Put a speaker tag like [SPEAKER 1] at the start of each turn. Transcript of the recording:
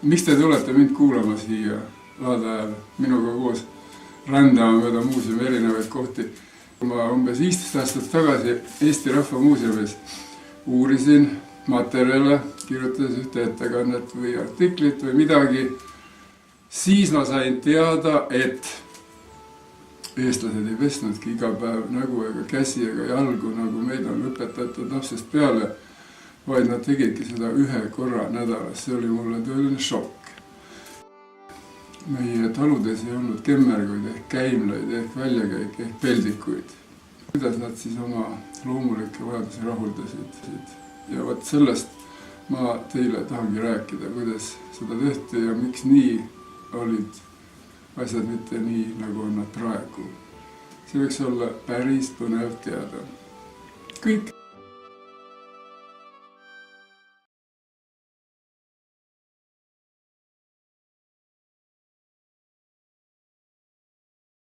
[SPEAKER 1] Miks te tulete mind kuulama siia laade ajal minuga koos rändama mööda muuseumi erinevaid kohti? Ma umbes 15 aastat tagasi Eesti Rahva Muuseumis uurisin materjale, kirjutades ühte ettekannet või artiklit või midagi. Siis ma sain teada, et eestlased ei pesnudki iga päev nägu ega käsi ega jalgu, nagu meid on õpetatud lapsest peale, vaid nad tegidki seda ühe korra nädalas. See oli mulle tõeline šokk. Meie taludes ei olnud kemmerguid ehk käimlaid ehk väljakäike ehk peldikuid. Kuidas nad siis oma loomulikke vajadusi rahuldasid. Ja võt sellest ma teile tahangi rääkida, kuidas seda tehti ja miks nii olid asjad mitte nii, nagu on nad praegu. See võiks olla päris põnev teada. Kõik.